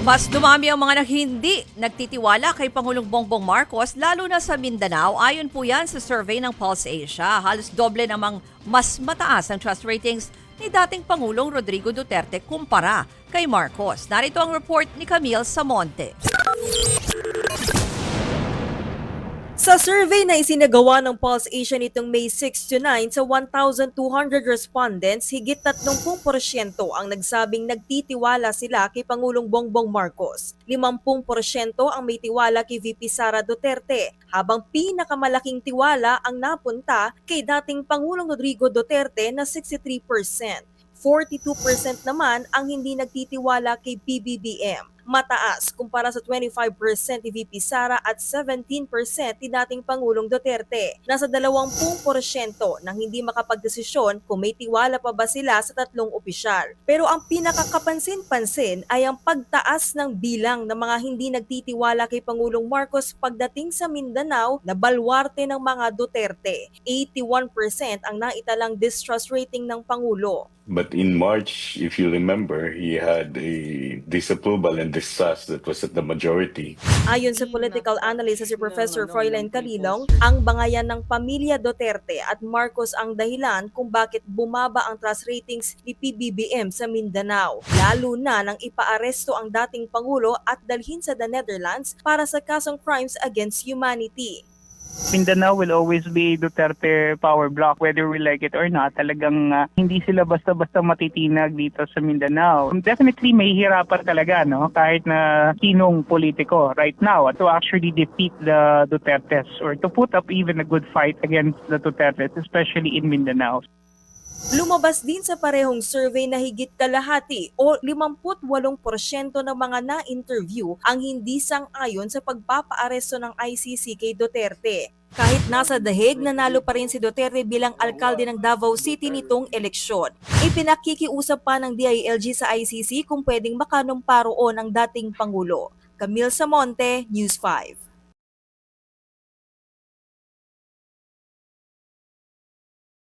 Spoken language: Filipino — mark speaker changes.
Speaker 1: Mas dumami ang mga hindi nagtitiwala kay Pangulong Bongbong Marcos lalo na sa Mindanao. Ayon po yan sa survey ng Pulse Asia. Halos doble namang mas mataas ang trust ratings ni dating Pangulong Rodrigo Duterte kumpara kay Marcos. Narito ang report ni Camille Samonte.
Speaker 2: Sa survey na isinagawa ng Pulse Asia nitong May 6 to 9 sa 1,200 respondents, higit 30% ang nagsabing nagtitiwala sila kay Pangulong Bongbong Marcos. 50% ang may tiwala kay VP Sara Duterte, habang pinakamalaking tiwala ang napunta kay dating Pangulong Rodrigo Duterte na 63%. 42% naman ang hindi nagtitiwala kay PBBM. Mataas kumpara sa 25% ni VP Sara at 17% ni dating Pangulong Duterte. Nasa 20% nang hindi makapagdesisyon kung may tiwala pa ba sila sa tatlong opisyal. Pero ang pinakakapansin-pansin ay ang pagtaas ng bilang ng mga hindi nagtitiwala kay Pangulong Marcos pagdating sa Mindanao na balwarte ng mga Duterte. 81% ang naitalang distrust rating ng Pangulo.
Speaker 3: But in March, if you remember, he had a disapproval and distrust that was at the majority.
Speaker 2: Ayon sa political analyst si Professor Froilan Calilong, ang bangayan ng pamilya Duterte at Marcos ang dahilan kung bakit bumaba ang trust ratings ni PBBM sa Mindanao, lalo na nang ipaaresto ang dating Pangulo at dalhin sa the Netherlands para sa kasong crimes against humanity.
Speaker 4: Mindanao will always be Duterte power block, whether we like it or not. Talagang hindi sila basta-basta matitinag dito sa Mindanao. Definitely may hirapan talaga, no? Kahit na sinong politiko right now to actually defeat the Dutertes or to put up even a good fight against the Dutertes, especially in Mindanao.
Speaker 2: Lumabas din sa parehong survey na higit kalahati o 58% ng mga na-interview ang hindi sang-ayon sa pagpapaaresto ng ICC kay Duterte. Kahit nasa dahig, nanalo pa rin si Duterte bilang alkalde ng Davao City nitong eleksyon. Ipinakikiusap pa ng DILG sa ICC kung pwedeng makanumparo ang dating Pangulo. Camille Samonte, News 5.